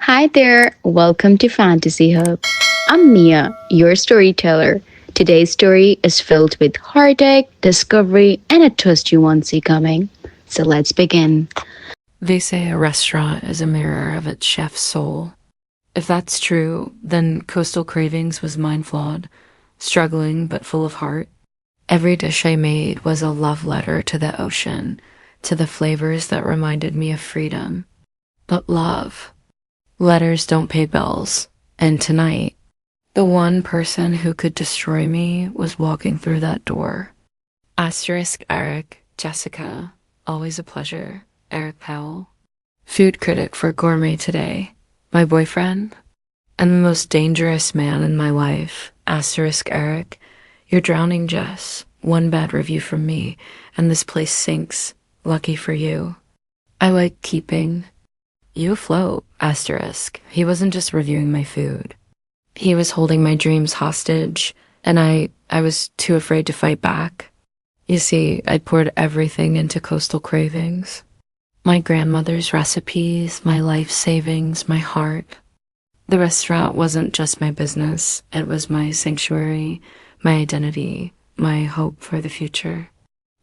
Hi there, welcome to Fantasy Hub. I'm Mia, your storyteller. Today's story is filled with heartache, discovery, and a twist you won't see coming. So let's begin. They say a restaurant is a mirror of its chef's soul. If that's true, then Coastal Cravings was mind flawed, struggling but full of heart. Every dish I made was a love letter to the ocean, to the flavors that reminded me of freedom. But love. Letters don't pay bills. And tonight, the one person who could destroy me was walking through that door. Asterisk Eric, Jessica, always a pleasure. Eric Powell, food critic for Gourmet Today, my boyfriend, and the most dangerous man in my life. Asterisk Eric, you're drowning, Jess. One bad review from me, and this place sinks. Lucky for you. I like keeping you afloat. Asterisk. He wasn't just reviewing my food. He was holding my dreams hostage, and I was too afraid to fight back. You see, I'd poured everything into Coastal Cravings. My grandmother's recipes, my life savings, my heart. The restaurant wasn't just my business. It was my sanctuary, my identity, my hope for the future.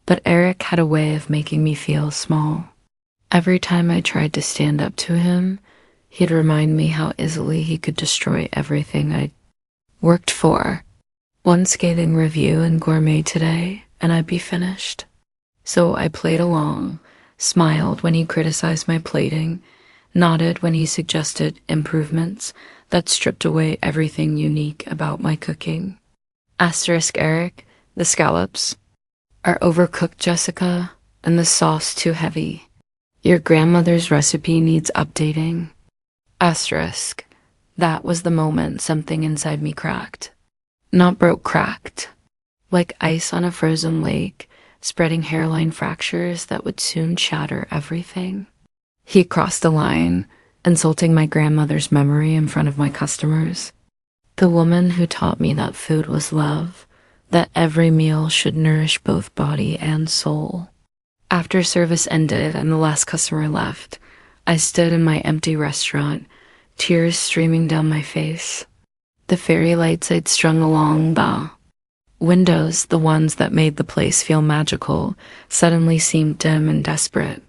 But Eric had a way of making me feel small. Every time I tried to stand up to him, he'd remind me how easily he could destroy everything I'd worked for. One scathing review in Gourmet Today, and I'd be finished. So I played along, smiled when he criticized my plating, nodded when he suggested improvements that stripped away everything unique about my cooking. Asterisk Eric, the scallops are overcooked, Jessica, and the sauce too heavy. Your grandmother's recipe needs updating. Asterisk, that was the moment something inside me cracked. Not broke, cracked. Like ice on a frozen lake, spreading hairline fractures that would soon shatter everything. He crossed the line, insulting my grandmother's memory in front of my customers. The woman who taught me that food was love, that every meal should nourish both body and soul. After service ended and the last customer left, I stood in my empty restaurant, tears streaming down my face. The fairy lights I'd strung along the windows, the ones that made the place feel magical, suddenly seemed dim and desperate.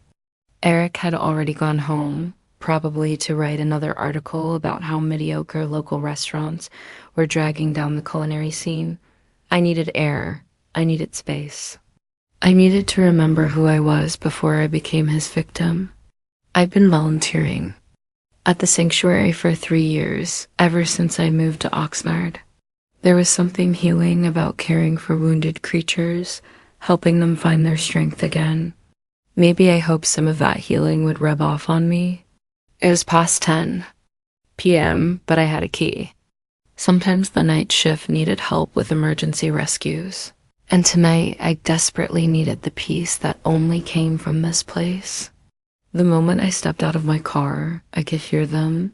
Eric had already gone home, probably to write another article about how mediocre local restaurants were dragging down the culinary scene. I needed air. I needed space. I needed to remember who I was before I became his victim. I've been volunteering at the sanctuary for 3 years, ever since I moved to Oxnard. There was something healing about caring for wounded creatures, helping them find their strength again. Maybe I hoped some of that healing would rub off on me. It was past 10 p.m., but I had a key. Sometimes the night shift needed help with emergency rescues. And tonight, I desperately needed the peace that only came from this place. The moment I stepped out of my car, I could hear them,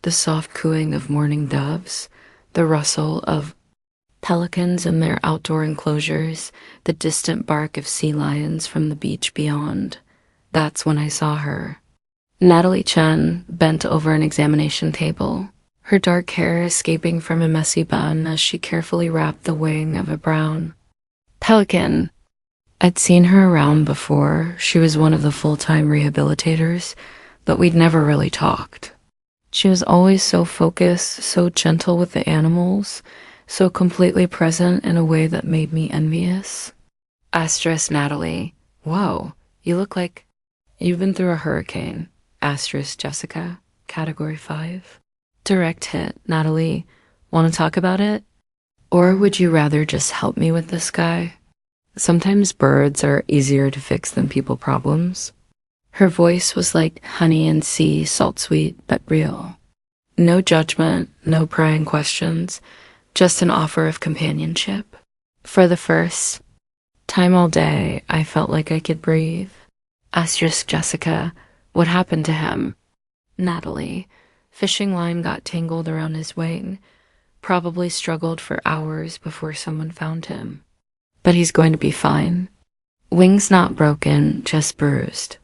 the soft cooing of morning doves, the rustle of pelicans in their outdoor enclosures, the distant bark of sea lions from the beach beyond. That's when I saw her. Natalie Chen bent over an examination table, her dark hair escaping from a messy bun as she carefully wrapped the wing of a brown pelican. I'd seen her around before. She was one of the full-time rehabilitators, but we'd never really talked. She was always so focused, so gentle with the animals, so completely present in a way that made me envious. Asterisk Natalie, whoa, you look like you've been through a hurricane. Asterisk Jessica, category 5. Direct hit, Natalie. Want to talk about it? Or would you rather just help me with this guy? Sometimes birds are easier to fix than people problems. Her voice was like honey and sea, salt sweet, but real. No judgment, no prying questions, just an offer of companionship. For the first time all day, I felt like I could breathe. Asterisk Jessica, what happened to him? Natalie, fishing line got tangled around his wing. Probably struggled for hours before someone found him. But he's going to be fine. Wings not broken, just bruised.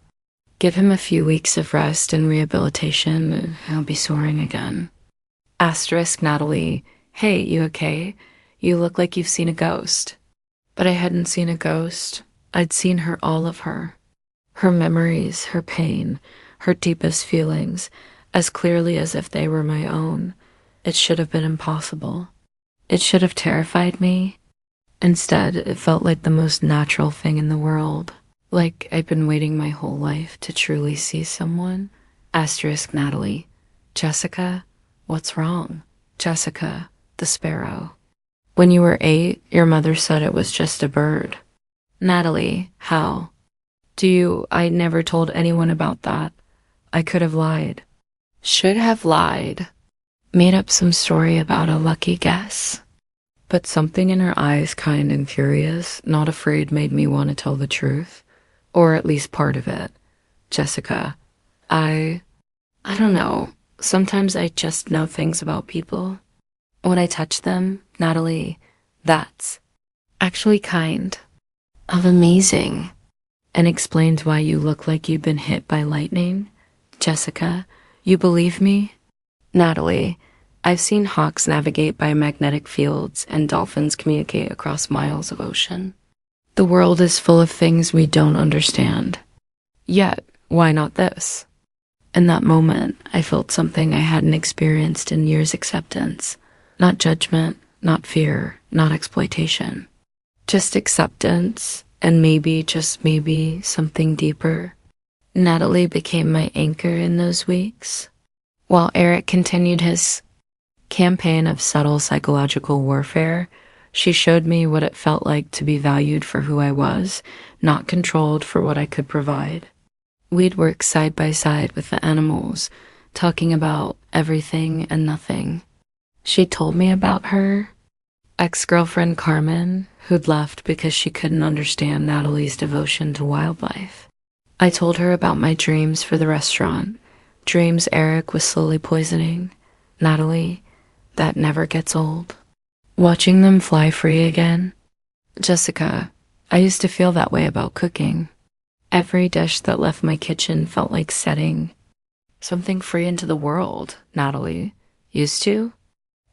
Give him a few weeks of rest and rehabilitation, and he'll be soaring again. Asterisk Natalie, hey, you okay? You look like you've seen a ghost. But I hadn't seen a ghost. I'd seen her, all of her. Her memories, her pain, her deepest feelings, as clearly as if they were my own. It should have been impossible. It should have terrified me. Instead, it felt like the most natural thing in the world. Like I'd been waiting my whole life to truly see someone. Asterisk Natalie. Jessica, what's wrong? Jessica, the sparrow. When you were 8, your mother said it was just a bird. Natalie, how? I never told anyone about that. I could have lied. Should have lied. Made up some story about a lucky guess. But something in her eyes, kind and curious, not afraid, made me want to tell the truth. Or at least part of it. Jessica, I don't know. Sometimes I just know things about people. When I touch them, Natalie, that's actually kind of amazing. And explains why you look like you've been hit by lightning. Jessica, you believe me? Natalie, I've seen hawks navigate by magnetic fields and dolphins communicate across miles of ocean. The world is full of things we don't understand. Yet, why not this? In that moment, I felt something I hadn't experienced in years: acceptance. Not judgment, not fear, not exploitation. Just acceptance, and maybe, just maybe, something deeper. Natalie became my anchor in those weeks, while Eric continued his campaign of subtle psychological warfare. She showed me what it felt like to be valued for who I was, not controlled for what I could provide. We'd work side by side with the animals, talking about everything and nothing. She told me about her ex-girlfriend Carmen, who'd left because she couldn't understand Natalie's devotion to wildlife. I told her about my dreams for the restaurant, dreams Eric was slowly poisoning. Natalie, that never gets old. Watching them fly free again. Jessica, I used to feel that way about cooking. Every dish that left my kitchen felt like setting something free into the world. Natalie, used to?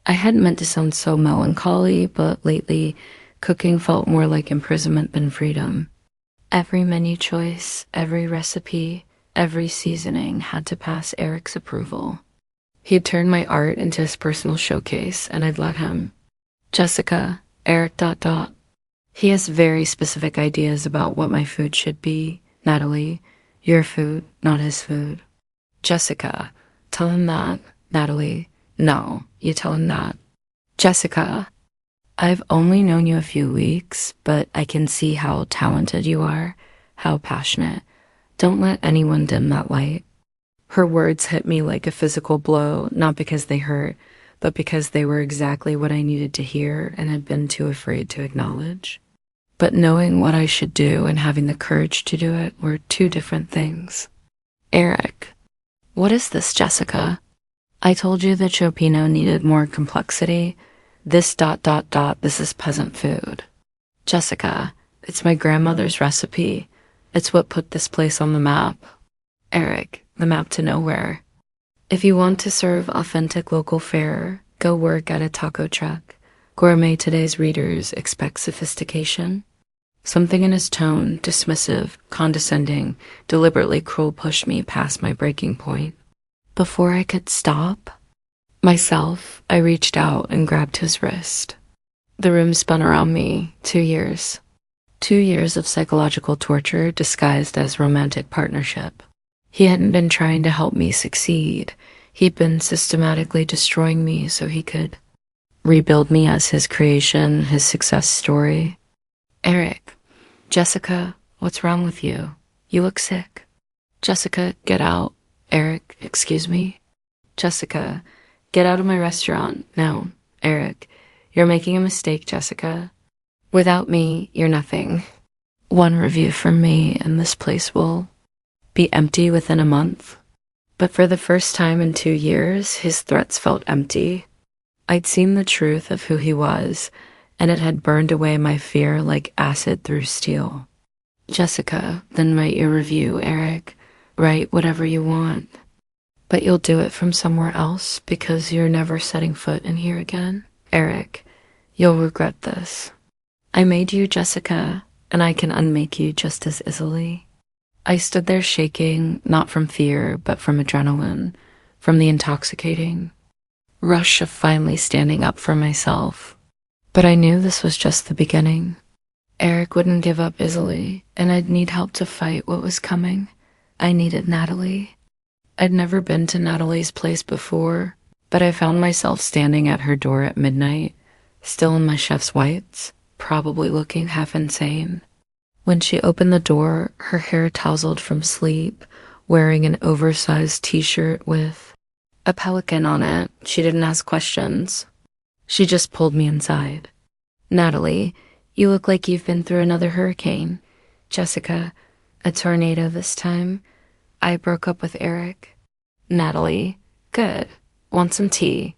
I hadn't meant to sound so melancholy, but lately, cooking felt more like imprisonment than freedom. Every menu choice, every recipe, every seasoning had to pass Eric's approval. He'd turned my art into his personal showcase, and I'd let him. Jessica, Eric ... He has very specific ideas about what my food should be. Natalie, your food, not his food. Jessica, tell him that. Natalie, no, you tell him that. Jessica, I've only known you a few weeks, but I can see how talented you are, how passionate. Don't let anyone dim that light. Her words hit me like a physical blow, not because they hurt, but because they were exactly what I needed to hear and had been too afraid to acknowledge. But knowing what I should do and having the courage to do it were two different things. Eric, what is this, Jessica? I told you that Chopino needed more complexity. This ... this is peasant food. Jessica, it's my grandmother's recipe. It's what put this place on the map. Eric, the map to nowhere. If you want to serve authentic local fare, go work at a taco truck. Gourmet Today's readers expect sophistication. Something in his tone, dismissive, condescending, deliberately cruel, pushed me past my breaking point. Before I could stop myself, I reached out and grabbed his wrist. The room spun around me. 2 years. 2 years of psychological torture disguised as romantic partnership. He hadn't been trying to help me succeed. He'd been systematically destroying me so he could rebuild me as his creation, his success story. Eric, Jessica, what's wrong with you? You look sick. Jessica, get out. Eric, excuse me. Jessica, get out of my restaurant. No, Eric, you're making a mistake, Jessica. Without me, you're nothing. One review from me and this place will be empty within a month. But for the first time in 2 years, his threats felt empty. I'd seen the truth of who he was, and it had burned away my fear like acid through steel. Jessica, then my ear review, Eric. write whatever you want, but you'll do it from somewhere else because you're never setting foot in here again. Eric, you'll regret this. I made you Jessica, and I can unmake you just as easily. I stood there shaking, not from fear, but from adrenaline, from the intoxicating rush of finally standing up for myself. But I knew this was just the beginning. Eric wouldn't give up easily, and I'd need help to fight what was coming. I needed Natalie. I'd never been to Natalie's place before, but I found myself standing at her door at midnight, still in my chef's whites, probably looking half insane. When she opened the door, her hair tousled from sleep, wearing an oversized t-shirt with a pelican on it. She didn't ask questions. She just pulled me inside. Natalie, you look like you've been through another hurricane. Jessica, a tornado this time. I broke up with Eric. Natalie, good. Want some tea?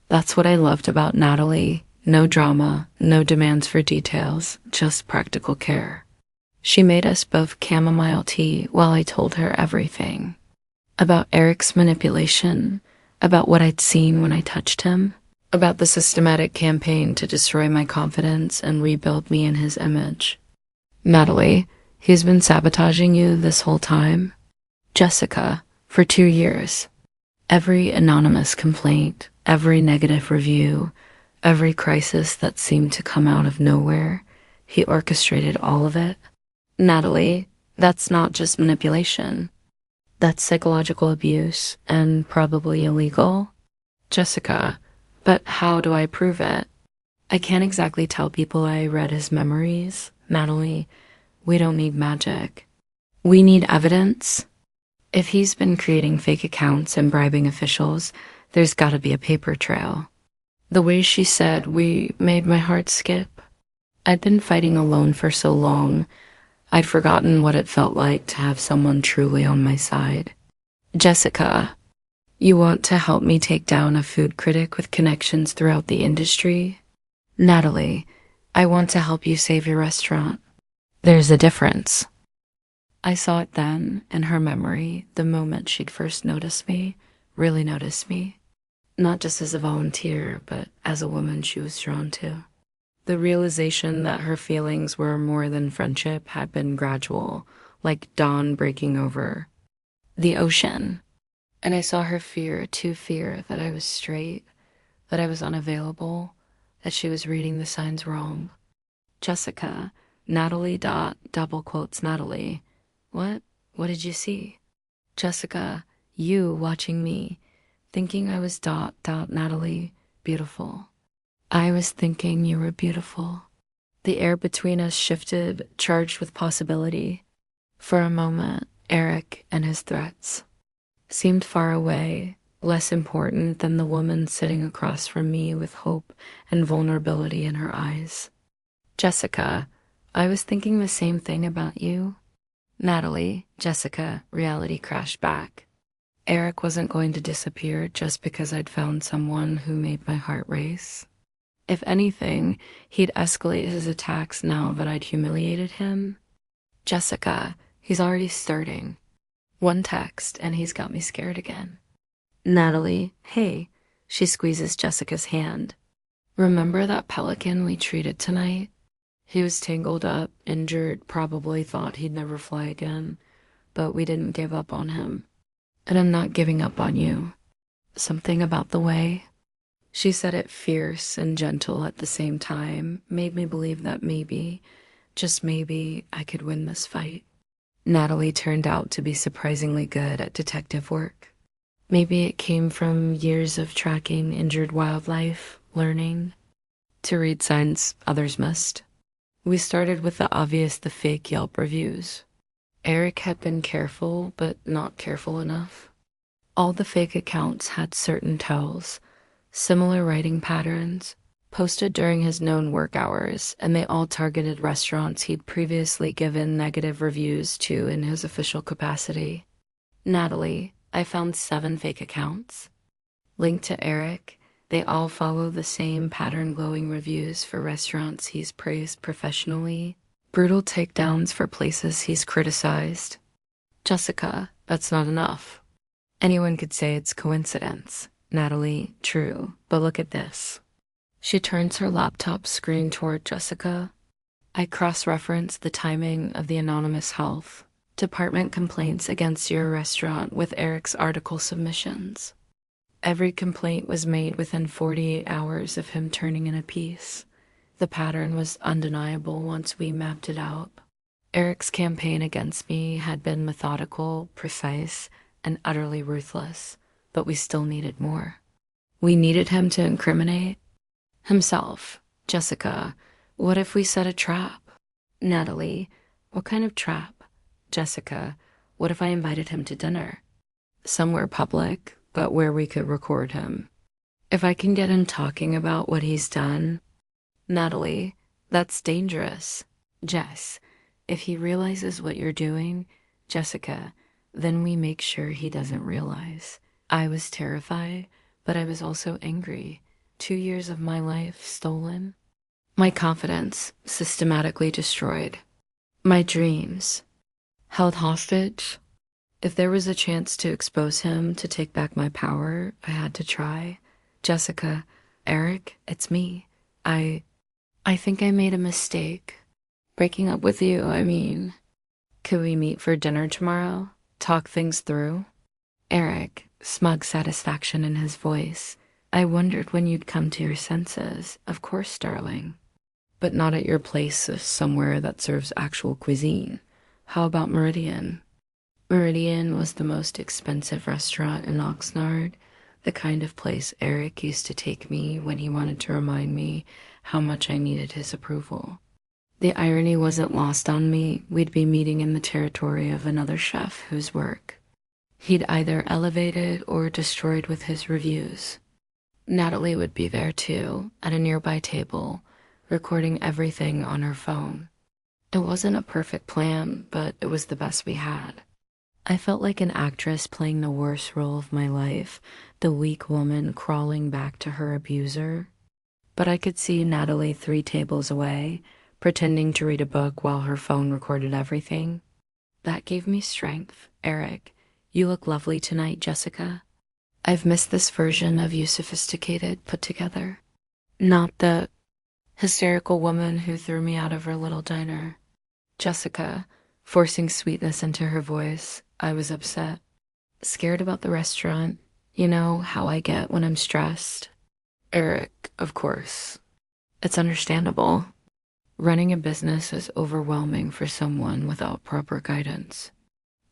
That's what I loved about Natalie. No drama, no demands for details, just practical care. She made us both chamomile tea while I told her everything. About Eric's manipulation, about what I'd seen when I touched him, about the systematic campaign to destroy my confidence and rebuild me in his image. Natalie, he's been sabotaging you this whole time. Jessica, for 2 years. Every anonymous complaint, every negative review, every crisis that seemed to come out of nowhere, he orchestrated all of it. Natalie, that's not just manipulation. That's psychological abuse and probably illegal. Jessica, but how do I prove it? I can't exactly tell people I read his memories. Natalie, we don't need magic. We need evidence. If he's been creating fake accounts and bribing officials, there's gotta be a paper trail. The way she said we made my heart skip. I'd been fighting alone for so long, I'd forgotten what it felt like to have someone truly on my side. Jessica, you want to help me take down a food critic with connections throughout the industry? Natalie, I want to help you save your restaurant. There's a difference. I saw it then, in her memory, the moment she'd first noticed me, really noticed me. Not just as a volunteer, but as a woman she was drawn to. The realization that her feelings were more than friendship had been gradual, like dawn breaking over the ocean. And I saw her fear that I was straight, that I was unavailable, that she was reading the signs wrong. Jessica, Natalie dot double quotes Natalie. What? What did you see? Jessica, you watching me, thinking I was dot Natalie, beautiful. I was thinking you were beautiful. The air between us shifted, charged with possibility. For a moment, Eric and his threats seemed far away, less important than the woman sitting across from me with hope and vulnerability in her eyes. Jessica, I was thinking the same thing about you. Natalie, Jessica, reality crashed back. Eric wasn't going to disappear just because I'd found someone who made my heart race. If anything, he'd escalate his attacks now that I'd humiliated him. Jessica, he's already starting. One text, and he's got me scared again. Natalie, hey. She squeezes Jessica's hand. Remember that pelican we treated tonight? He was tangled up, injured, probably thought he'd never fly again, but we didn't give up on him. And I'm not giving up on you. Something about the way she said it fierce and gentle at the same time made me believe that maybe, just maybe, I could win this fight. Natalie turned out to be surprisingly good at detective work. Maybe it came from years of tracking injured wildlife, learning to read signs others missed. We started with the obvious, the fake Yelp reviews. Eric had been careful, but not careful enough. All the fake accounts had certain tells, similar writing patterns, posted during his known work hours, and they all targeted restaurants he'd previously given negative reviews to in his official capacity. Natalie, I found 7 fake accounts. Linked to Eric, they all follow the same pattern-glowing reviews for restaurants he's praised professionally, brutal takedowns for places he's criticized. Jessica, That's not enough. Anyone could say it's coincidence. Natalie, true, but look at this. She turns her laptop screen toward Jessica. I cross-reference the timing of the anonymous health department complaints against your restaurant with Eric's article submissions. Every complaint was made within 48 hours of him turning in a piece. The pattern was undeniable once we mapped it out. Eric's campaign against me had been methodical, precise, and utterly ruthless, but we still needed more. We needed him to incriminate himself. Jessica, what if we set a trap? Natalie, what kind of trap? Jessica, what if I invited him to dinner? Somewhere public, but where we could record him. If I can get him talking about what he's done. Natalie, that's dangerous. Jess, if he realizes what you're doing, Jessica, then we make sure he doesn't realize. I was terrified, but I was also angry. 2 years of my life stolen. My confidence systematically destroyed. My dreams held hostage. If there was a chance to expose him, to take back my power, I had to try. Jessica, Eric, it's me. I think I made a mistake. Breaking up with you, I mean. Could we meet for dinner tomorrow? Talk things through? Eric, smug satisfaction in his voice. I wondered when you'd come to your senses. Of course, darling. But not at your place, somewhere that serves actual cuisine. How about Meridian? Meridian was the most expensive restaurant in Oxnard, the kind of place Eric used to take me when he wanted to remind me how much I needed his approval. The irony wasn't lost on me. We'd be meeting in the territory of another chef whose work he'd either elevated or destroyed with his reviews. Natalie would be there too, at a nearby table, recording everything on her phone. It wasn't a perfect plan, but it was the best we had. I felt like an actress playing the worst role of my life, the weak woman crawling back to her abuser. But I could see Natalie 3 tables away, pretending to read a book while her phone recorded everything. That gave me strength. Eric, you look lovely tonight, Jessica. I've missed this version of you, sophisticated, put together. Not the hysterical woman who threw me out of her little diner. Jessica, forcing sweetness into her voice, I was upset. Scared about the restaurant. You know how I get when I'm stressed. Eric, of course. It's understandable. Running a business is overwhelming for someone without proper guidance.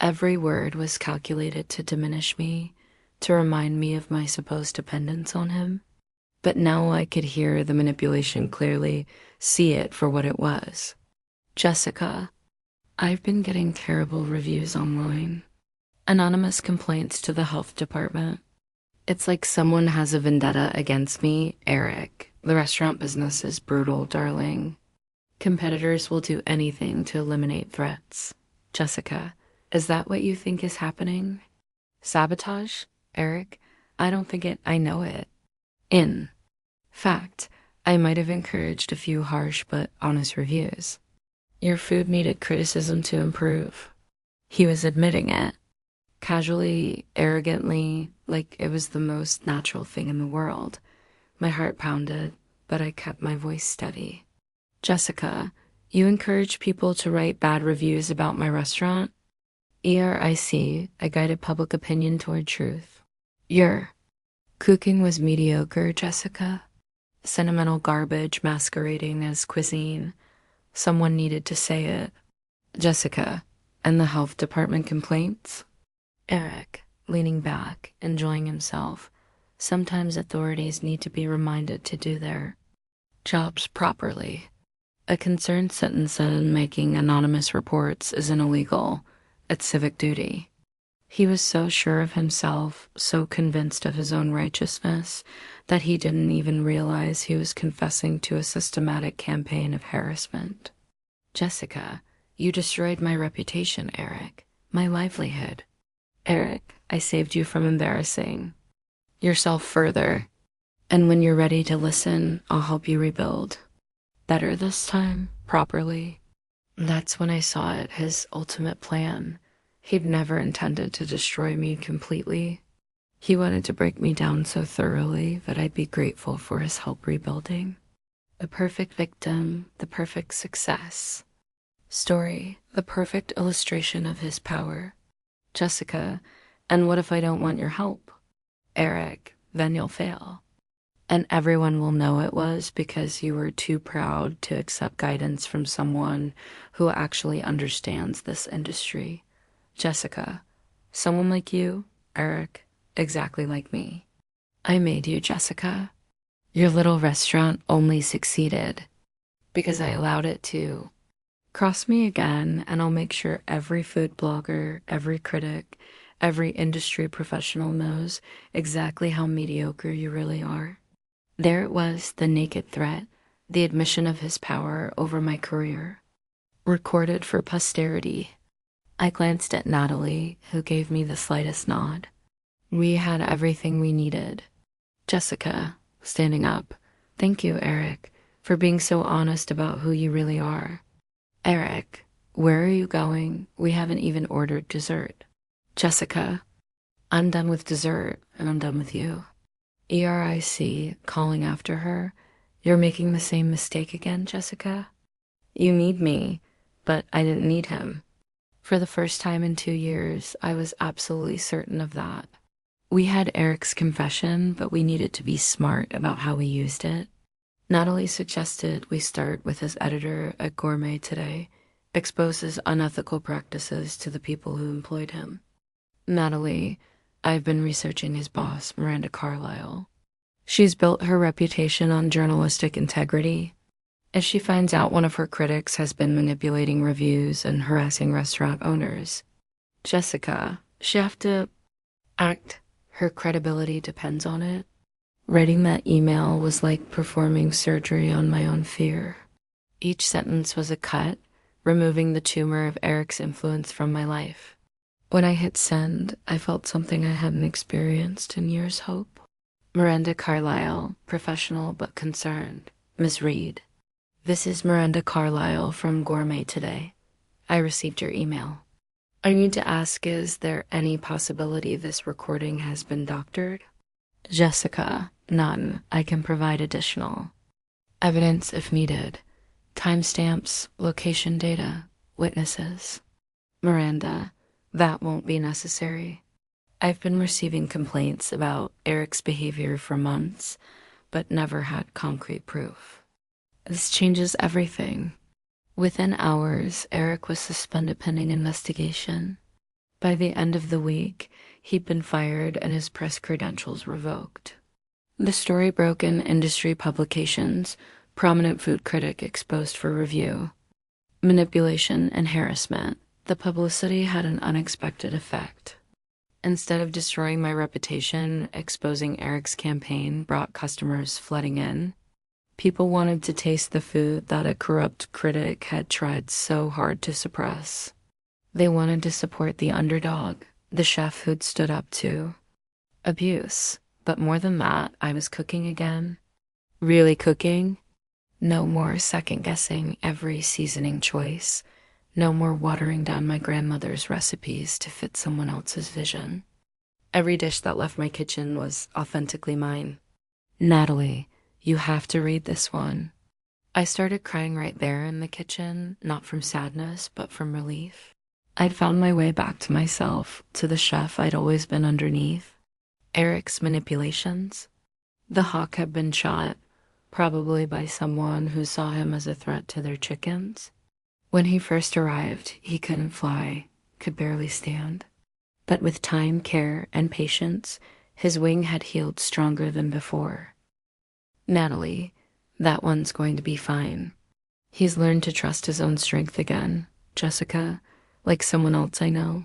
Every word was calculated to diminish me, to remind me of my supposed dependence on him. But now I could hear the manipulation clearly, see it for what it was. Jessica, I've been getting terrible reviews online. Anonymous complaints to the health department. It's like someone has a vendetta against me, Eric. The restaurant business is brutal, darling. Competitors will do anything to eliminate threats. Jessica, is that what you think is happening? Sabotage? Eric, I don't think it, I know it. In fact, I might have encouraged a few harsh but honest reviews. Your food needed criticism to improve. He was admitting it. Casually, arrogantly, like it was the most natural thing in the world. My heart pounded, but I kept my voice steady. Jessica, you encourage people to write bad reviews about my restaurant? ERIC, I guided public opinion toward truth. Your cooking was mediocre, Jessica. Sentimental garbage masquerading as cuisine. Someone needed to say it. Jessica, and the health department complaints? Eric, leaning back, enjoying himself. Sometimes authorities need to be reminded to do their jobs properly. A concerned citizen making anonymous reports isn't illegal. It's civic duty. He was so sure of himself, so convinced of his own righteousness, that he didn't even realize he was confessing to a systematic campaign of harassment. Jessica, you destroyed my reputation, Eric. My livelihood. Eric, I saved you from embarrassing yourself further. And when you're ready to listen, I'll help you rebuild. Better this time, properly. That's when I saw it, his ultimate plan. He'd never intended to destroy me completely. He wanted to break me down so thoroughly that I'd be grateful for his help rebuilding. The perfect victim, the perfect success. Story, the perfect illustration of his power. Jessica, and what if I don't want your help? Eric, then you'll fail. And everyone will know it was because you were too proud to accept guidance from someone who actually understands this industry. Jessica, someone like you, Eric, exactly like me. I made you, Jessica. Your little restaurant only succeeded because I allowed it to. Cross me again, and I'll make sure every food blogger, every critic, every industry professional knows exactly how mediocre you really are. There it was, the naked threat, the admission of his power over my career. Recorded for posterity. I glanced at Natalie, who gave me the slightest nod. We had everything we needed. Jessica, standing up. Thank you, Eric, for being so honest about who you really are. Eric, where are you going? We haven't even ordered dessert. Jessica, I'm done with dessert, and I'm done with you. ERIC, calling after her. You're making the same mistake again, Jessica? You need me, but I didn't need him. For the first time in 2 years, I was absolutely certain of that. We had Eric's confession, but we needed to be smart about how we used it. Natalie suggested we start with his editor at Gourmet Today, expose his unethical practices to the people who employed him. Natalie, I've been researching his boss, Miranda Carlisle. She's built her reputation on journalistic integrity. If she finds out one of her critics has been manipulating reviews and harassing restaurant owners, Jessica, she'll have to act. Her credibility depends on it. Writing that email was like performing surgery on my own fear. Each sentence was a cut, removing the tumor of Eric's influence from my life. When I hit send, I felt something I hadn't experienced in years' hope. Miranda Carlisle, professional but concerned. Ms. Reed. This is Miranda Carlisle from Gourmet Today. I received your email. I need to ask, is there any possibility this recording has been doctored? Jessica, none. I can provide additional evidence if needed. Timestamps, location data, witnesses. Miranda, that won't be necessary. I've been receiving complaints about Eric's behavior for months, but never had concrete proof. This changes everything. Within hours, Eric was suspended pending investigation. By the end of the week, he'd been fired and his press credentials revoked. The story broke in industry publications, prominent food critic exposed for review. Manipulation and harassment. The publicity had an unexpected effect. Instead of destroying my reputation, exposing Eric's campaign brought customers flooding in. People wanted to taste the food that a corrupt critic had tried so hard to suppress. They wanted to support the underdog, the chef who'd stood up to abuse. But more than that, I was cooking again. Really cooking. No more second-guessing every seasoning choice. No more watering down my grandmother's recipes to fit someone else's vision. Every dish that left my kitchen was authentically mine. Natalie, you have to read this one. I started crying right there in the kitchen, not from sadness, but from relief. I'd found my way back to myself, to the chef I'd always been underneath. Eric's manipulations. The hawk had been shot, probably by someone who saw him as a threat to their chickens. When he first arrived, he couldn't fly, could barely stand. But with time, care, and patience, his wing had healed stronger than before. Natalie, that one's going to be fine. He's learned to trust his own strength again. Jessica, like someone else I know.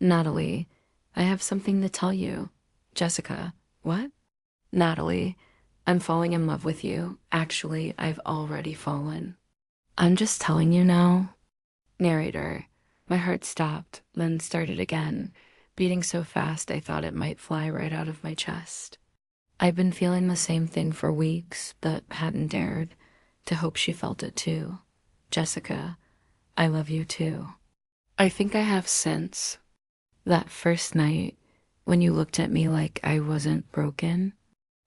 Natalie, I have something to tell you. Jessica, what? Natalie, I'm falling in love with you. Actually, I've already fallen. I'm just telling you now. Narrator, my heart stopped, then started again, beating so fast I thought it might fly right out of my chest. I've been feeling the same thing for weeks, but hadn't dared to hope she felt it too. Jessica, I love you too. I think I have since, That first night when you looked at me like I wasn't broken.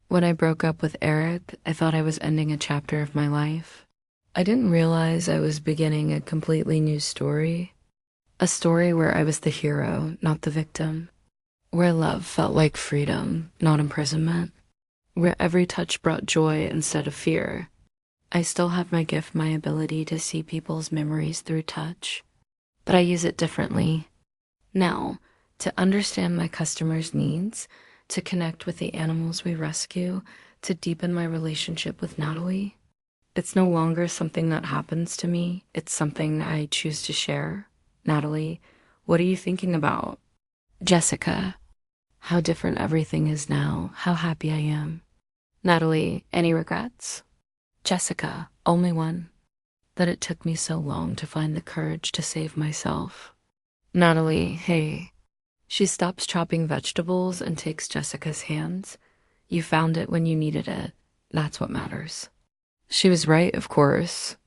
When I broke up with Eric, I thought I was ending a chapter of my life. I didn't realize I was beginning a completely new story. A story where I was the hero, not the victim. Where love felt like freedom, not imprisonment. Where every touch brought joy instead of fear. I still have my gift, my ability to see people's memories through touch, but I use it differently. Now, to understand my customers' needs, to connect with the animals we rescue, to deepen my relationship with Natalie, it's no longer something that happens to me. It's something I choose to share. Natalie, what are you thinking about? Jessica, how different everything is now. How happy I am. Natalie, any regrets? Jessica, only one. That it took me so long to find the courage to save myself. Natalie, hey. She stops chopping vegetables and takes Jessica's hands. You found it when you needed it. That's what matters. She was right, of course.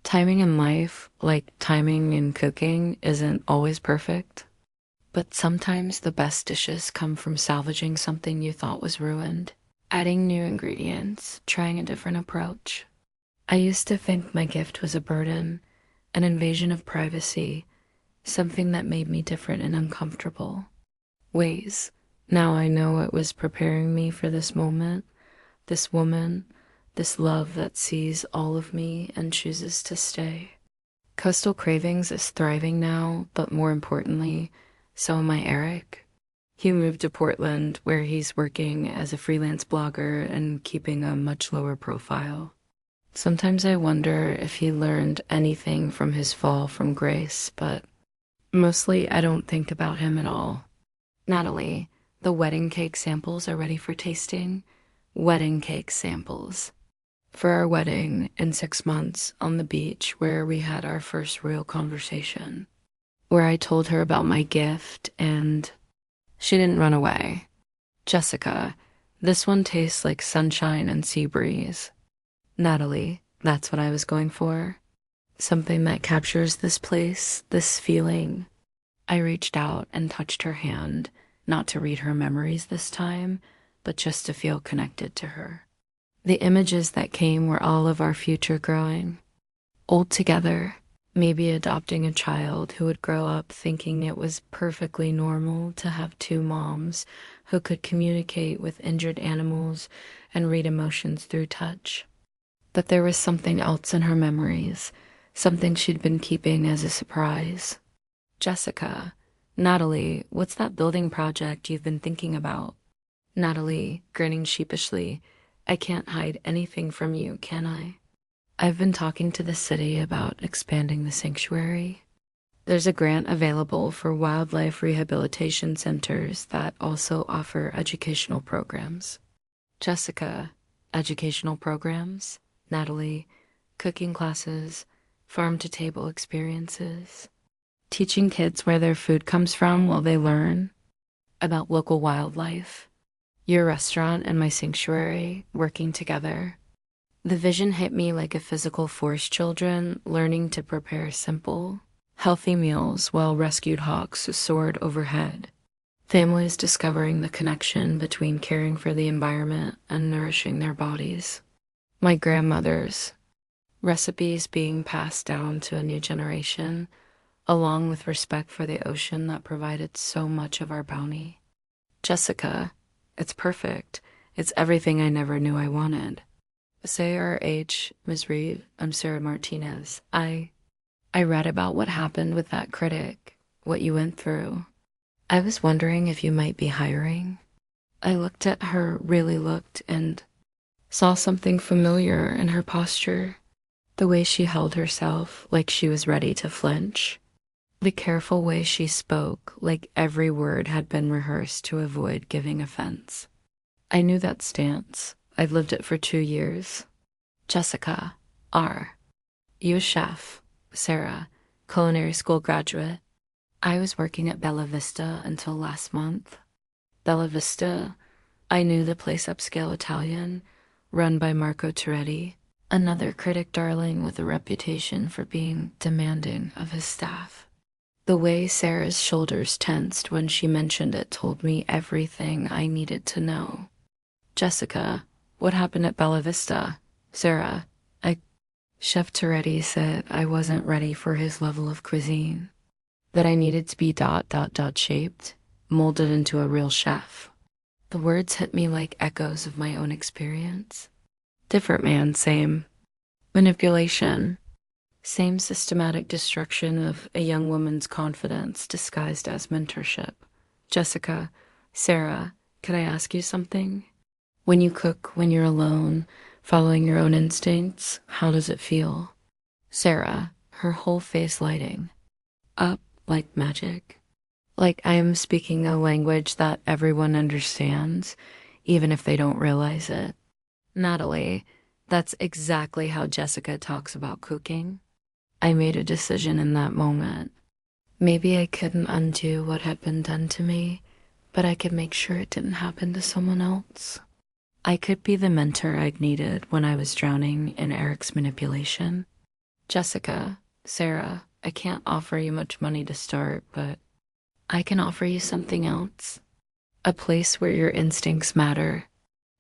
Timing in life, like timing in cooking, isn't always perfect. But sometimes the best dishes come from salvaging something you thought was ruined, adding new ingredients, trying a different approach. I used to think my gift was a burden, an invasion of privacy, something that made me different and uncomfortable. Ways. Now I know it was preparing me for this moment, this woman, this love that sees all of me and chooses to stay. Coastal Cravings is thriving now, but more importantly, so am I, Eric. He moved to Portland, where he's working as a freelance blogger and keeping a much lower profile. Sometimes I wonder if he learned anything from his fall from grace, but mostly I don't think about him at all. Natalie, the wedding cake samples are ready for tasting. Wedding cake samples. For our wedding in 6 months on the beach where we had our first real conversation. Where I told her about my gift and she didn't run away. Jessica, this one tastes like sunshine and sea breeze. Natalie, that's what I was going for. Something that captures this place, this feeling. I reached out and touched her hand, not to read her memories this time, but just to feel connected to her. The images that came were all of our future growing. Old together, maybe adopting a child who would grow up thinking it was perfectly normal to have two moms who could communicate with injured animals and read emotions through touch. But there was something else in her memories, something she'd been keeping as a surprise. Jessica, Natalie, what's that building project you've been thinking about? Natalie, grinning sheepishly, I can't hide anything from you, can I? I've been talking to the city about expanding the sanctuary. There's a grant available for wildlife rehabilitation centers that also offer educational programs. Jessica, educational programs? Natalie, cooking classes, farm-to-table experiences. Teaching kids where their food comes from while they learn about local wildlife. Your restaurant and my sanctuary working together. The vision hit me like a physical force, children learning to prepare simple, healthy meals while rescued hawks soared overhead. Families discovering the connection between caring for the environment and nourishing their bodies. My grandmother's recipes being passed down to a new generation, along with respect for the ocean that provided so much of our bounty. Jessica, it's perfect. It's everything I never knew I wanted. Say our age, Ms. Reeve, I'm Sarah Martinez. I read about what happened with that critic, what you went through. I was wondering if you might be hiring. I looked at her, really looked, and saw something familiar in her posture. The way she held herself, like she was ready to flinch. The careful way she spoke, like every word had been rehearsed to avoid giving offense. I knew that stance. I've lived it for 2 years. Jessica, R. You a chef. Sarah, culinary school graduate. I was working at Bella Vista until last month. Bella Vista, I knew the place upscale Italian, run by Marco Toretti, another critic darling with a reputation for being demanding of his staff. The way Sarah's shoulders tensed when she mentioned it told me everything I needed to know. Jessica, what happened at Bella Vista? Sarah, I... Chef Toretti said I wasn't ready for his level of cuisine. That I needed to be shaped, molded into a real chef. The words hit me like echoes of my own experience. Different man, same. Manipulation. Same systematic destruction of a young woman's confidence disguised as mentorship. Jessica, Sarah, could I ask you something? When you cook, when you're alone, following your own instincts, how does it feel? Sarah, her whole face lighting up like magic. Like I am speaking a language that everyone understands, even if they don't realize it. Natalie, that's exactly how Jessica talks about cooking. I made a decision in that moment. Maybe I couldn't undo what had been done to me, but I could make sure it didn't happen to someone else. I could be the mentor I'd needed when I was drowning in Eric's manipulation. Jessica, Sarah, I can't offer you much money to start, but I can offer you something else. A place where your instincts matter,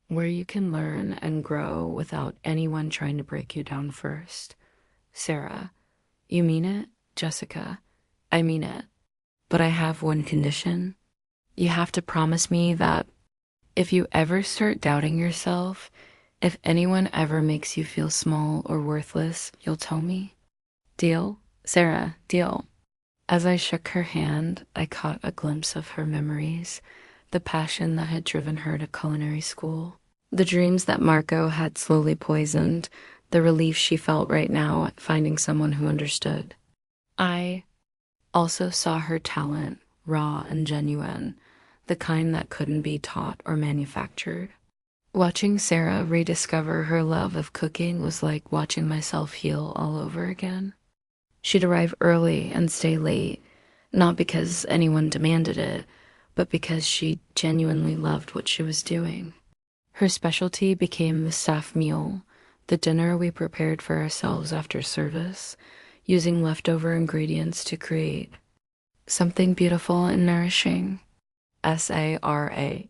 where you can learn and grow without anyone trying to break you down first. Sarah, you mean it? Jessica, I mean it. But I have one condition. You have to promise me that if you ever start doubting yourself, if anyone ever makes you feel small or worthless, you'll tell me. Deal? Sarah, deal. As I shook her hand, I caught a glimpse of her memories, the passion that had driven her to culinary school, the dreams that Marco had slowly poisoned, the relief she felt right now at finding someone who understood. I also saw her talent, raw and genuine, the kind that couldn't be taught or manufactured. Watching Sarah rediscover her love of cooking was like watching myself heal all over again. She'd arrive early and stay late, not because anyone demanded it, but because she genuinely loved what she was doing. Her specialty became the staff meal, the dinner we prepared for ourselves after service, using leftover ingredients to create something beautiful and nourishing. Sara.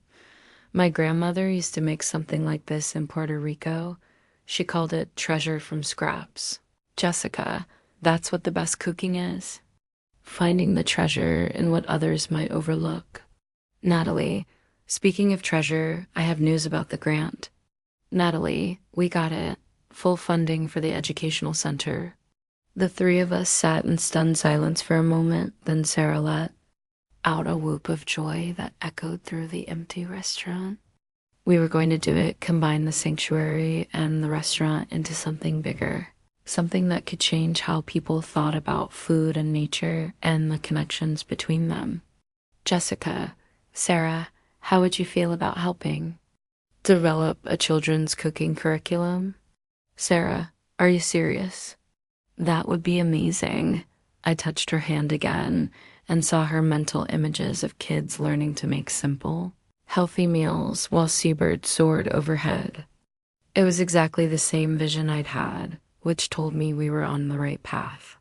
My grandmother used to make something like this in Puerto Rico. She called it treasure from scraps. Jessica, that's what the best cooking is. Finding the treasure in what others might overlook. Natalie, speaking of treasure, I have news about the grant. Natalie, we got it. Full funding for the educational center. The three of us sat in stunned silence for a moment, then Sarah let out a whoop of joy that echoed through the empty restaurant. We were going to do it, combine the sanctuary and the restaurant into something bigger. Something that could change how people thought about food and nature and the connections between them. Jessica, Sarah, how would you feel about helping? Develop a children's cooking curriculum? Sarah, are you serious? That would be amazing. I touched her hand again and saw her mental images of kids learning to make simple, healthy meals while seabirds soared overhead. It was exactly the same vision I'd had, which told me we were on the right path.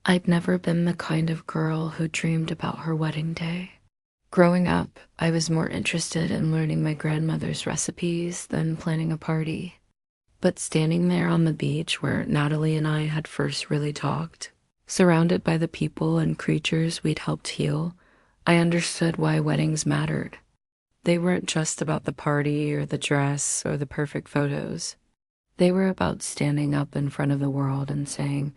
I'd never been the kind of girl who dreamed about her wedding day. Growing up, I was more interested in learning my grandmother's recipes than planning a party. But standing there on the beach where Natalie and I had first really talked, surrounded by the people and creatures we'd helped heal, I understood why weddings mattered. They weren't just about the party or the dress or the perfect photos. They were about standing up in front of the world and saying,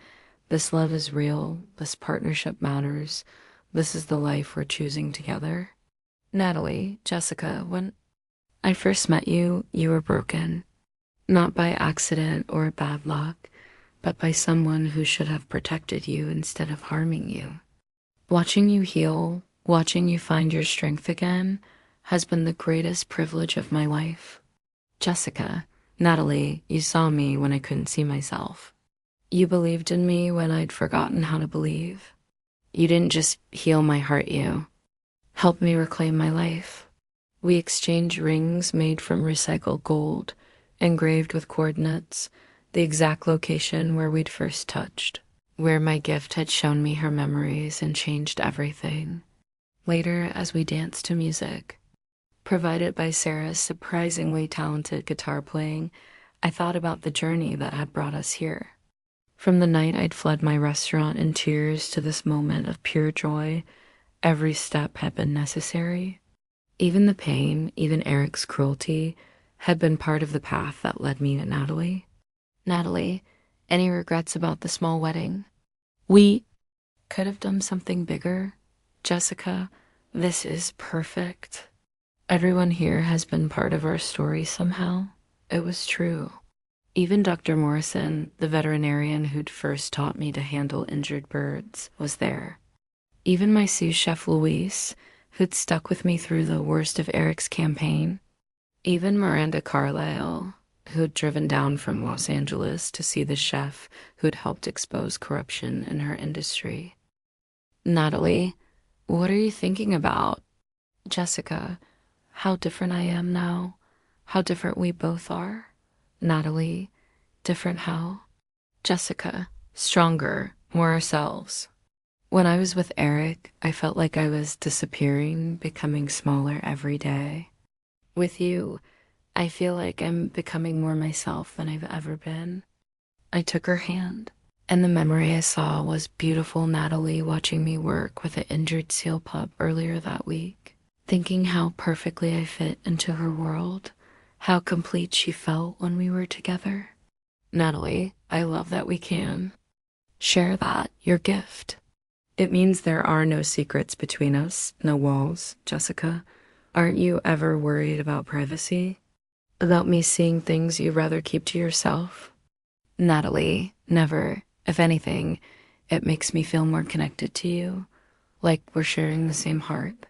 this love is real, this partnership matters, this is the life we're choosing together. Natalie, Jessica, when I first met you, you were broken. Not by accident or bad luck, but by someone who should have protected you instead of harming you. Watching you heal, watching you find your strength again, has been the greatest privilege of my life. Jessica, Natalie, you saw me when I couldn't see myself. You believed in me when I'd forgotten how to believe. You didn't just heal my heart, you helped me reclaim my life. We exchanged rings made from recycled gold, engraved with coordinates, the exact location where we'd first touched. where my gift had shown me her memories and changed everything. Later, as we danced to music, provided by Sarah's surprisingly talented guitar playing, I thought about the journey that had brought us here. From the night I'd fled my restaurant in tears to this moment of pure joy, every step had been necessary. Even the pain, even Eric's cruelty, had been part of the path that led me to Natalie. Natalie, any regrets about the small wedding? We could have done something bigger. Jessica, this is perfect. Everyone here has been part of our story somehow. It was true. Even Dr. Morrison, the veterinarian who'd first taught me to handle injured birds, was there. Even my sous chef Luis, who'd stuck with me through the worst of Eric's campaign. Even Miranda Carlisle, who'd driven down from Los Angeles to see the chef who'd helped expose corruption in her industry. Natalie, what are you thinking about? Jessica, how different I am now. How different we both are. Natalie, different how? Jessica, stronger, more ourselves. When I was with Eric, I felt like I was disappearing, becoming smaller every day. With you, I feel like I'm becoming more myself than I've ever been. I took her hand, and the memory I saw was beautiful Natalie watching me work with an injured seal pup earlier that week, thinking how perfectly I fit into her world, how complete she felt when we were together. Natalie, I love that we can share that, your gift. It means there are no secrets between us, no walls, Jessica. Aren't you ever worried about privacy? About me seeing things you'd rather keep to yourself? Natalie, never. If anything, it makes me feel more connected to you, like we're sharing the same heart.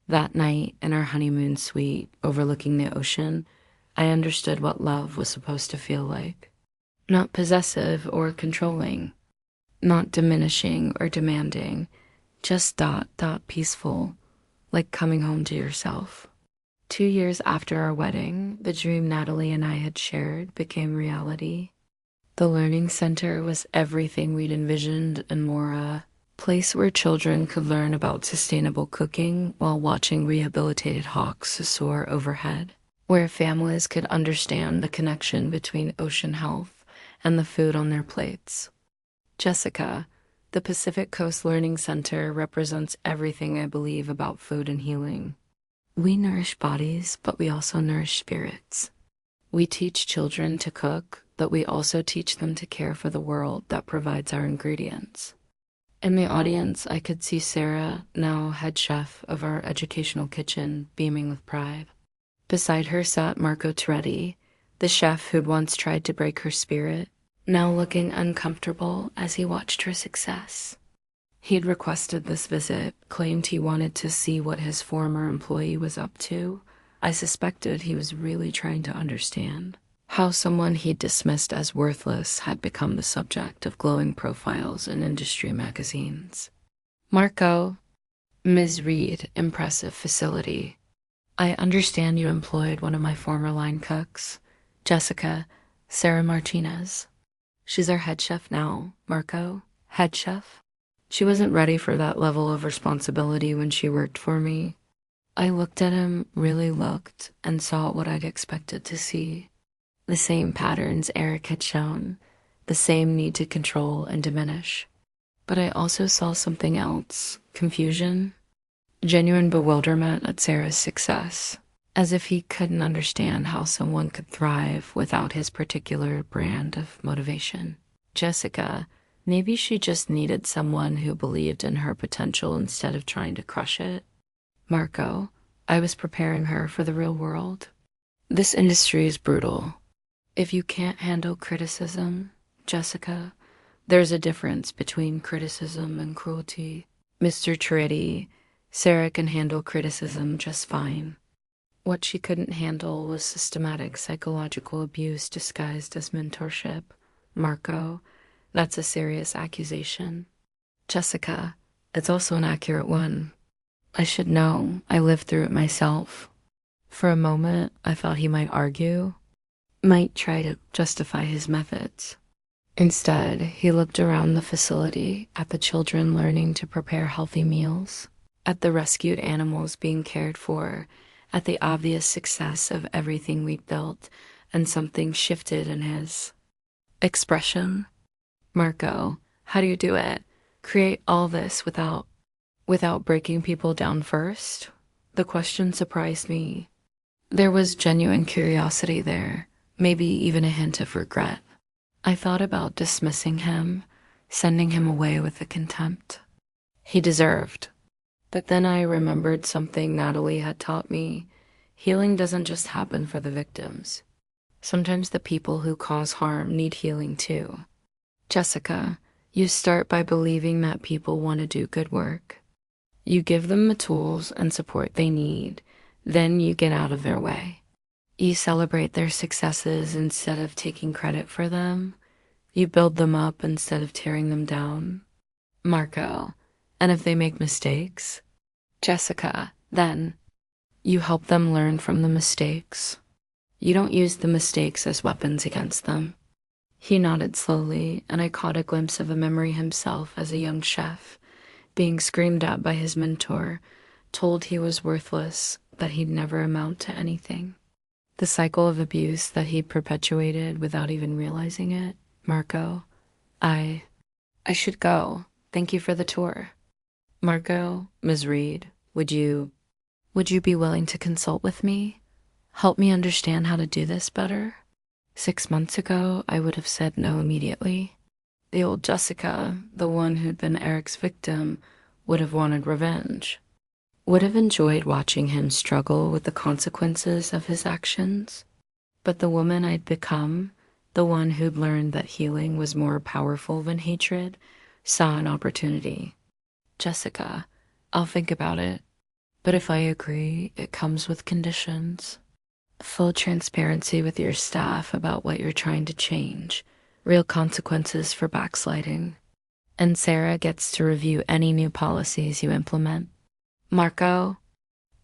That night in our honeymoon suite overlooking the ocean, I understood what love was supposed to feel like. Not possessive or controlling, not diminishing or demanding, just peaceful, like coming home to yourself. 2 years after our wedding, the dream Natalie and I had shared became reality. The learning center was everything we'd envisioned and more, a place where children could learn about sustainable cooking while watching rehabilitated hawks soar overhead, where families could understand the connection between ocean health and the food on their plates. Jessica, the Pacific Coast Learning Center represents everything I believe about food and healing. We nourish bodies, but we also nourish spirits. We teach children to cook, but we also teach them to care for the world that provides our ingredients. In the audience, I could see Sarah, now head chef of our educational kitchen, beaming with pride. Beside her sat Marco Toretti, the chef who'd once tried to break her spirit, now looking uncomfortable as he watched her success. He'd requested this visit, claimed he wanted to see what his former employee was up to. I suspected he was really trying to understand how someone he'd dismissed as worthless had become the subject of glowing profiles in industry magazines. Marco, Ms. Reed, impressive facility. I understand you employed one of my former line cooks, Jessica, Sarah Martinez. She's our head chef now, Marco, head chef. She wasn't ready for that level of responsibility when she worked for me. I looked at him, really looked, and saw what I'd expected to see. The same patterns Eric had shown, the same need to control and diminish. But I also saw something else, confusion, genuine bewilderment at Sarah's success, as if he couldn't understand how someone could thrive without his particular brand of motivation. Jessica, maybe she just needed someone who believed in her potential instead of trying to crush it. Marco, I was preparing her for the real world. This industry is brutal. If you can't handle criticism, Jessica, there's a difference between criticism and cruelty. Mr. Toretti, Sarah can handle criticism just fine. What she couldn't handle was systematic psychological abuse disguised as mentorship. Marco, that's a serious accusation. Jessica, it's also an accurate one. I should know. I lived through it myself. For a moment, I thought he might argue, might try to justify his methods. Instead, he looked around the facility at the children learning to prepare healthy meals, at the rescued animals being cared for, at the obvious success of everything we built, and something shifted in his expression. Marco, how do you do it? Create all this without breaking people down first? The question surprised me. There was genuine curiosity there, maybe even a hint of regret. I thought about dismissing him, sending him away with the contempt he deserved. But then I remembered something Natalie had taught me. Healing doesn't just happen for the victims. Sometimes the people who cause harm need healing too. Jessica, you start by believing that people want to do good work. You give them the tools and support they need, then you get out of their way. You celebrate their successes instead of taking credit for them. You build them up instead of tearing them down. Marco, and if they make mistakes? Jessica, then you help them learn from the mistakes. You don't use the mistakes as weapons against them. He nodded slowly, and I caught a glimpse of a memory himself as a young chef, being screamed at by his mentor, told he was worthless, that he'd never amount to anything. The cycle of abuse that he perpetuated without even realizing it. Marco, I should go. Thank you for the tour. Marco, Ms. Reed, would you be willing to consult with me? Help me understand how to do this better? 6 months ago, I would have said no immediately. The old Jessica, the one who'd been Eric's victim, would have wanted revenge. Would have enjoyed watching him struggle with the consequences of his actions. But the woman I'd become, the one who'd learned that healing was more powerful than hatred, saw an opportunity. Jessica, I'll think about it. But if I agree, it comes with conditions. Full transparency with your staff about what you're trying to change, real consequences for backsliding. And Sarah gets to review any new policies you implement. Marco,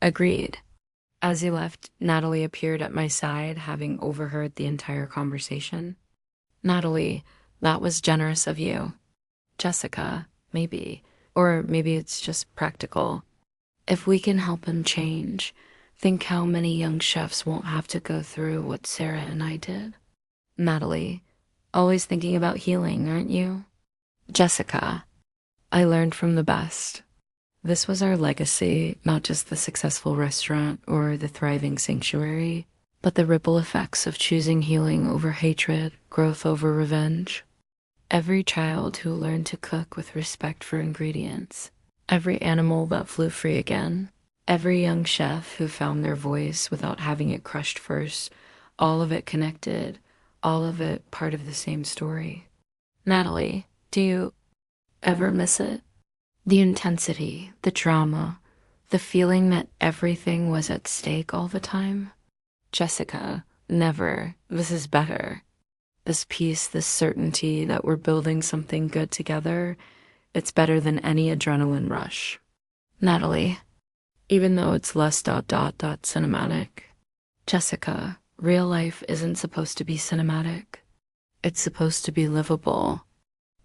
agreed. As he left, Natalie appeared at my side, having overheard the entire conversation. Natalie, that was generous of you. Jessica, maybe. Or maybe it's just practical. If we can help him change, think how many young chefs won't have to go through what Sarah and I did. Natalie, always thinking about healing, aren't you? Jessica, I learned from the best. This was our legacy, not just the successful restaurant or the thriving sanctuary, but the ripple effects of choosing healing over hatred, growth over revenge. Every child who learned to cook with respect for ingredients, every animal that flew free again, every young chef who found their voice without having it crushed first, all of it connected, all of it part of the same story. Natalie, do you ever miss it? The intensity, the drama, the feeling that everything was at stake all the time? Jessica, never. This is better. This peace, this certainty that we're building something good together, it's better than any adrenaline rush. Natalie, even though it's less ... cinematic. Jessica, real life isn't supposed to be cinematic. It's supposed to be livable.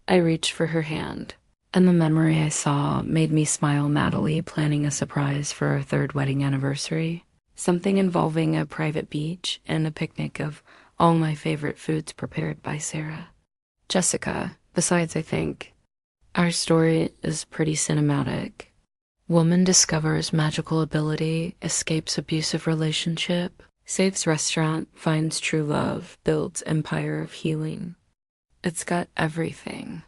I reached for her hand, and the memory I saw made me smile. Natalie planning a surprise for our 3rd wedding anniversary. Something involving a private beach and a picnic of all my favorite foods prepared by Sarah. Jessica, besides, I think our story is pretty cinematic. Woman discovers magical ability, escapes abusive relationship, saves restaurant, finds true love, builds empire of healing. It's got everything.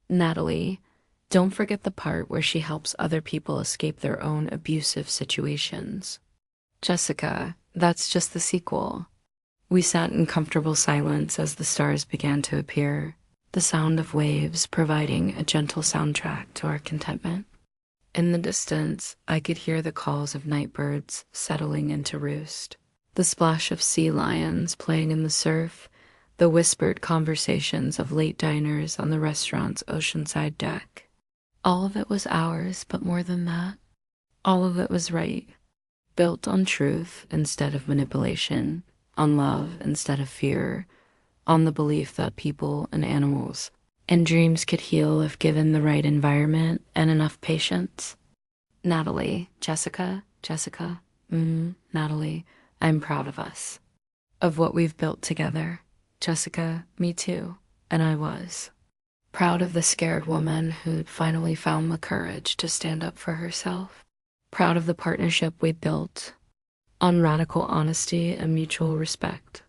Natalie, don't forget the part where she helps other people escape their own abusive situations. Jessica, that's just the sequel. We sat in comfortable silence as the stars began to appear, the sound of waves providing a gentle soundtrack to our contentment. In the distance, I could hear the calls of night birds settling into roost, the splash of sea lions playing in the surf, the whispered conversations of late diners on the restaurant's oceanside deck. All of it was ours, but more than that, all of it was right, built on truth instead of manipulation, on love instead of fear, on the belief that people and animals and dreams could heal if given the right environment and enough patience. Natalie, Jessica, Natalie, I'm proud of us, of what we've built together. Jessica, me too, and I was. Proud of the scared woman who'd finally found the courage to stand up for herself. Proud of the partnership we built on radical honesty and mutual respect.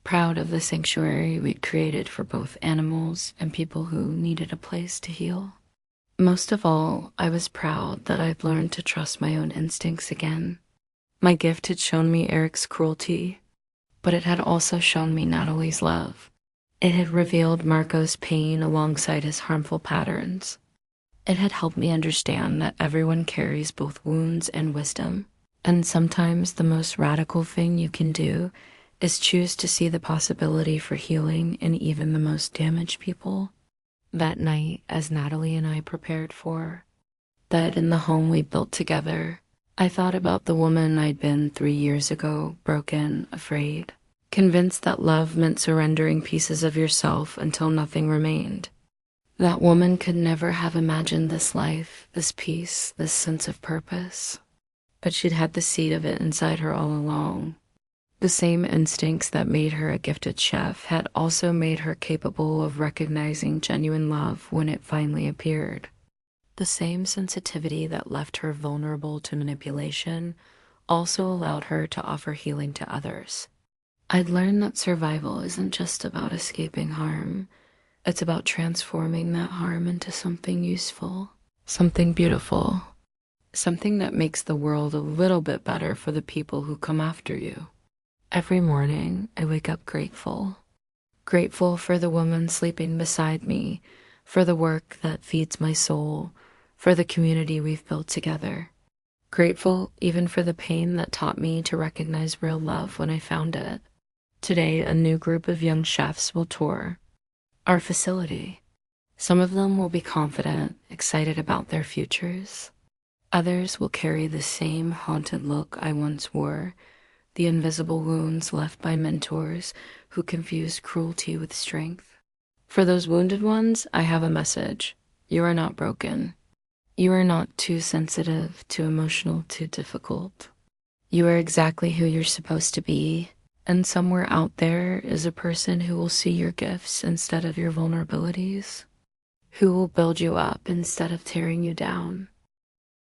Proud of the sanctuary we'd created for both animals and people who needed a place to heal. Most of all, I was proud that I'd learned to trust my own instincts again. My gift had shown me Eric's cruelty, but it had also shown me Natalie's love. It had revealed Marco's pain alongside his harmful patterns. It had helped me understand that everyone carries both wounds and wisdom, and sometimes the most radical thing you can do is choose to see the possibility for healing in even the most damaged people. That night, as Natalie and I prepared for bed in the home we built together, I thought about the woman I'd been 3 years ago, broken, afraid, convinced that love meant surrendering pieces of yourself until nothing remained. That woman could never have imagined this life, this peace, this sense of purpose. But she'd had the seed of it inside her all along. The same instincts that made her a gifted chef had also made her capable of recognizing genuine love when it finally appeared. The same sensitivity that left her vulnerable to manipulation also allowed her to offer healing to others. I'd learned that survival isn't just about escaping harm. It's about transforming that harm into something useful, something beautiful, something that makes the world a little bit better for the people who come after you. Every morning, I wake up grateful. Grateful for the woman sleeping beside me, for the work that feeds my soul, for the community we've built together. Grateful even for the pain that taught me to recognize real love when I found it. Today, a new group of young chefs will tour our facility. Some of them will be confident, excited about their futures. Others will carry the same haunted look I once wore, the invisible wounds left by mentors who confused cruelty with strength. For those wounded ones, I have a message. You are not broken. You are not too sensitive, too emotional, too difficult. You are exactly who you're supposed to be, and somewhere out there is a person who will see your gifts instead of your vulnerabilities, who will build you up instead of tearing you down.